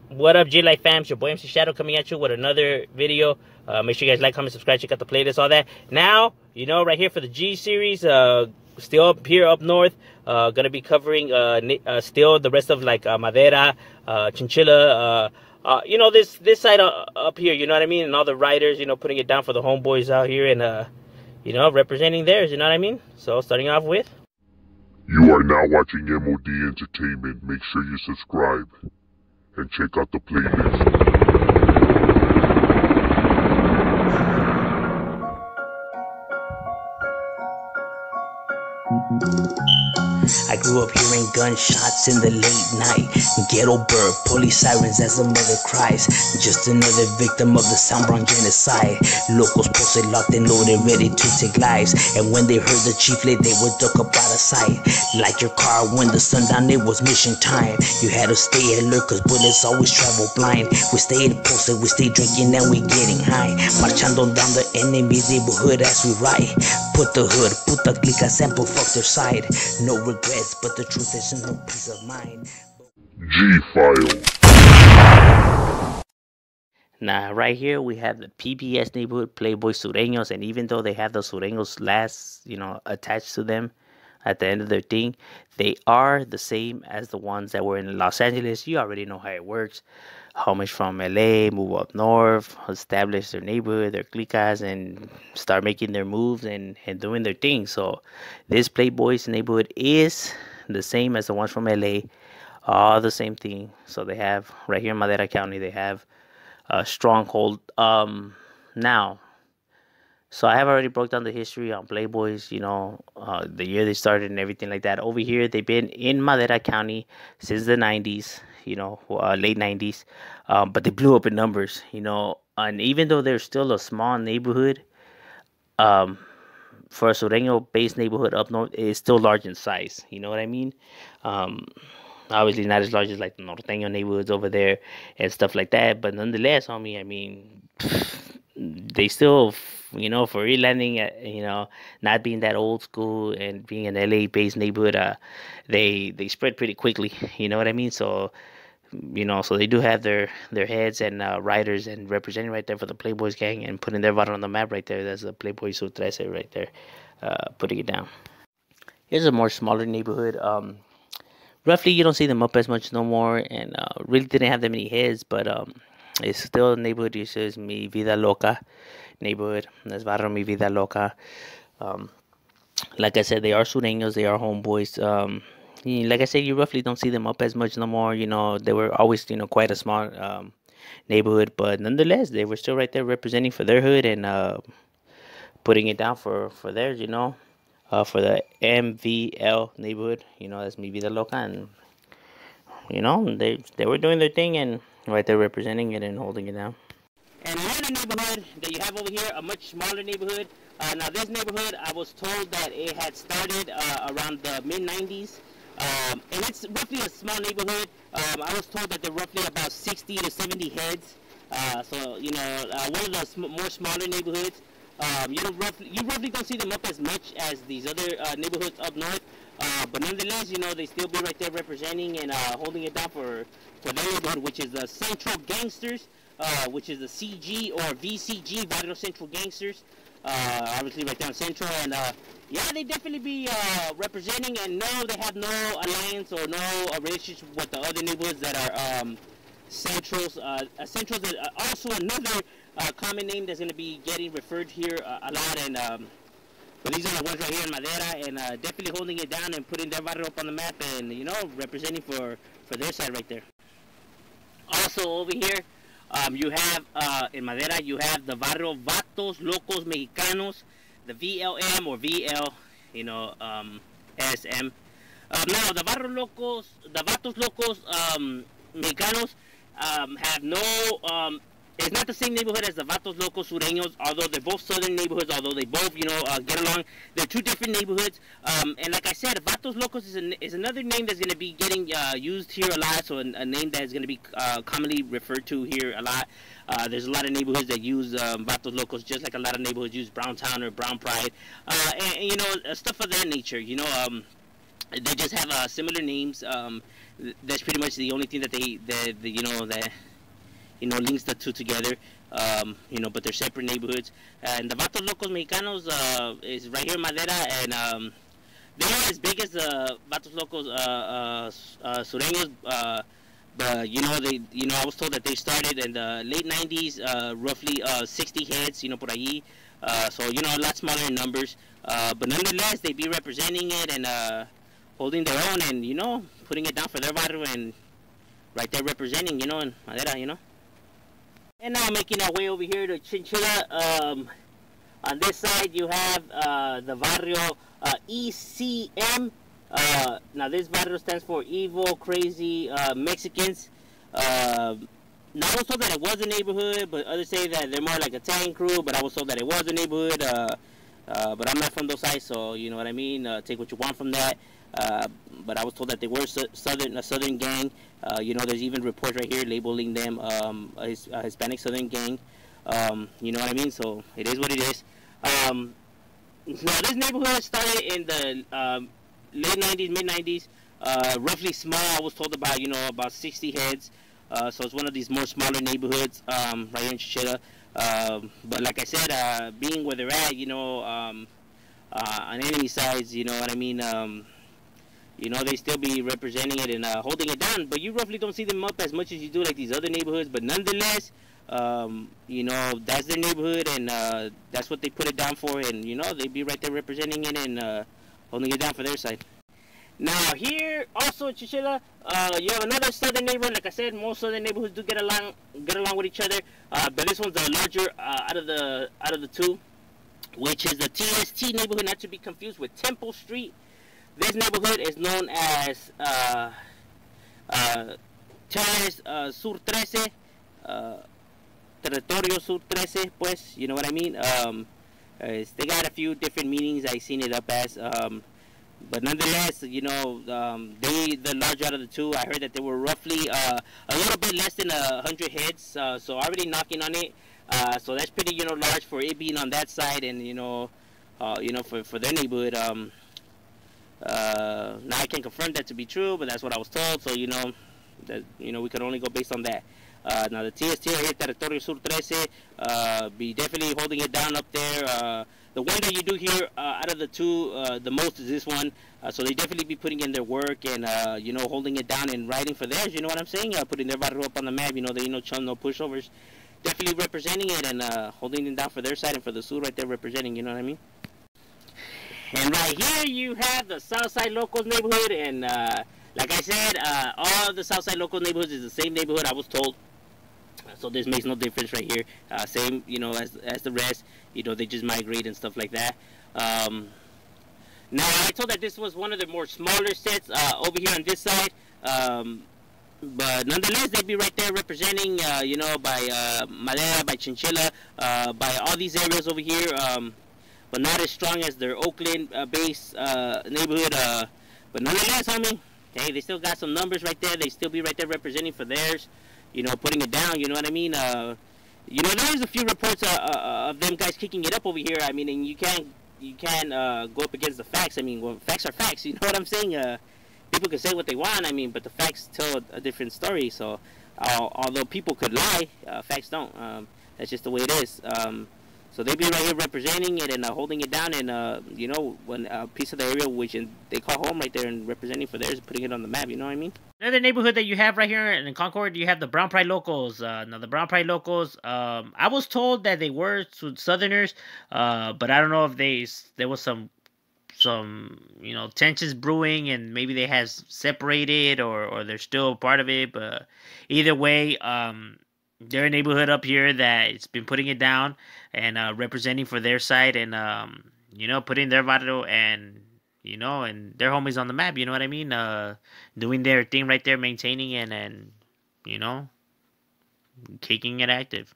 What up, G-Life fams? Your boy MC Shadow coming at you with another video. Make sure you guys like, comment, subscribe, check out the playlist, all that. Now, right here for the G series, still up here up north, gonna be covering still the rest of like Madera, Chinchilla, this side up here, you know what I mean? And all the riders, putting it down for the homeboys out here and, representing theirs, you know what I mean? So, starting off with... You are now watching M.O.D. Entertainment. Make sure you subscribe and check out the playlist. I grew up hearing gunshots in the late night. Ghetto bird, police sirens as a mother cries. Just another victim of the Soundbrown genocide. Locals posted, locked and loaded, ready to take lives. And when they heard the chieflet, they would duck up out of sight. Like your car when the sun down, it was mission time. You had to stay alert cause bullets always travel blind. We stayed posted, we stayed drinking and we getting high. Marchando down the enemy's neighborhood as we ride. Put the hood, put the glica sample, fuck their side. No regrets, but the truth is no peace of mind. G-File. Now, right here we have the PBS neighborhood, Playboy Sureños, and even though they have the Sureños last, attached to them at the end of their thing, they are the same as the ones that were in Los Angeles. You already know how it works. Homies from LA move up north, establish their neighborhood, their clicas, and start making their moves and doing their thing. So this Playboy's neighborhood is the same as the ones from LA, all the same thing. So they have, right here in Madera County, they have a stronghold now. So I have already broke down the history on Playboys, the year they started and everything like that. Over here, they've been in Madera County since the 90s, late 90s. But they blew up in numbers, and even though they're still a small neighborhood, for a Sureño-based neighborhood up north, it's still large in size. You know what I mean? Obviously not as large as like the Norteño neighborhoods over there and stuff like that. But nonetheless, homie, I mean, they still, for relanding, not being that old school and being an LA-based neighborhood, they spread pretty quickly. You know what I mean? So, so they do have their heads and riders and representing right there for the Playboys gang and putting their bottom on the map right there. That's the Playboy Sub 13 right there, putting it down. Here's a more smaller neighborhood. Roughly, you don't see them up as much no more, and really didn't have that many heads, but it's still a neighborhood. This is Mi Vida Loca neighborhood. That's Barrio Mi Vida Loca. Like I said, they are Sureños, they are homeboys. Like I said, you roughly don't see them up as much no more. They were always, quite a small neighborhood, but nonetheless, they were still right there representing for their hood and putting it down for theirs, for the MVL neighborhood. That's Mi Vida Loca, and they were doing their thing and right there representing it and holding it down. And another neighborhood that you have over here, a much smaller neighborhood. Now this neighborhood, I was told that it had started around the mid-90s. And it's roughly a small neighborhood. I was told that they're roughly about 60 to 70 heads. So, one of the more smaller neighborhoods. You roughly don't see them up as much as these other neighborhoods up north. But nonetheless, they still be right there representing and holding it down for their neighborhood, which is the Central Gangsters, which is the CG or VCG, Barrio Central Gangsters. Obviously right down Central, and yeah, they definitely be representing, and no, they have no alliance or no relationship with the other neighborhoods that are Centrals. Centrals is also another common name that's going to be getting referred here a lot, and but these are the ones right here in Madera, and definitely holding it down and putting their barrio up on the map, and representing for their side right there. Also over here, you have in Madera, you have the Barrio Vatos Locos Mexicanos, the VLM or VL, SM. Now the Barrio Locos, the Vatos Locos Mexicanos have no, it's not the same neighborhood as the Vatos Locos Sureños, although they're both southern neighborhoods, although they both, get along. They're two different neighborhoods. And like I said, Vatos Locos is another name that's going to be getting used here a lot, so a name that is going to be commonly referred to here a lot. There's a lot of neighborhoods that use Vatos Locos, just like a lot of neighborhoods use Brown Town or Brown Pride, and stuff of that nature, They just have similar names. That's pretty much the only thing that links the two together. But they're separate neighborhoods. And the Vatos Locos Mexicanos is right here in Madera, and they're not as big as the Vatos Locos Sureños. But I was told that they started in the late '90s, roughly 60 heads, por allí. So a lot smaller in numbers. But nonetheless, they be representing it and holding their own, and putting it down for their barrio, and right there representing, in Madera. And now making our way over here to Chinchilla. On this side, you have the barrio ECM. Now, this barrio stands for Evil Crazy Mexicans. Now, I was told that it was a neighborhood, but others say that they're more like a Italian crew, but I was told that it was a neighborhood. But I'm not from those sides, so you know what I mean? Take what you want from that. But I was told that they were a southern gang. There's even reports right here labeling them a Hispanic southern gang. You know what I mean? So it is what it is. Now, this neighborhood started in the late 90s, mid 90s. Roughly small. I was told about 60 heads. So it's one of these more smaller neighborhoods right here in Chichilla. But like I said, being where they're at, on enemy sides, you know what I mean? They still be representing it and holding it down. But you roughly don't see them up as much as you do like these other neighborhoods. But nonetheless, that's their neighborhood, and that's what they put it down for. And they be right there representing it and holding it down for their side. Now here, also in Chichilla, you have another southern neighborhood. Like I said, most southern neighborhoods do get along with each other. But this one's the larger out of the two, which is the TST neighborhood, not to be confused with Temple Street. This neighborhood is known as Terres Sur 13, Territorio Sur 13, pues, you know what I mean? They got a few different meanings I've seen it up as. But nonetheless, they the larger out of the two. I heard that they were roughly a little bit less than 100 heads, so already knocking on it. So that's pretty large for it being on that side, and for their neighborhood. Now I can't confirm that to be true, but that's what I was told. So that we could only go based on that. Now the TST here, Territorio Sur 13, be definitely holding it down up there. The one that you do here out of the two, the most is this one. So they definitely be putting in their work and holding it down and writing for theirs. You know what I'm saying? Putting their barrio up on the map. They no chum, no pushovers. Definitely representing it and holding it down for their side, and for the Sur right there representing. You know what I mean? And right here you have the Southside Locals neighborhood, and like I said, all the Southside Locals neighborhoods is the same neighborhood, I was told. So this makes no difference right here. Same, as the rest. They just migrate and stuff like that. Now, I told that this was one of the more smaller sets over here on this side. But nonetheless, they'd be right there representing, by Madera, by Chinchilla, by all these areas over here. But not as strong as their Oakland-based neighborhood. But nonetheless, homie, hey, they still got some numbers right there. They still be right there representing for theirs. Putting it down. You know what I mean? There's a few reports of them guys kicking it up over here. I mean, and you can't go up against the facts. I mean, well, facts are facts. You know what I'm saying? People can say what they want. I mean, but the facts tell a different story. So, although people could lie, facts don't. That's just the way it is. So they be right here representing it and holding it down, and when a piece of the area which they call home right there and representing for theirs, putting it on the map. You know what I mean? Another neighborhood that you have right here in Concord, you have the Brown Pride Locals. Now the Brown Pride Locals, I was told that they were Southerners, but I don't know if there was some tensions brewing, and maybe they have separated or they're still part of it. But either way, they're a neighborhood up here that it's been putting it down and representing for their side, and putting their barrio and their homies on the map. You know what I mean? Doing their thing right there, maintaining and keeping it active.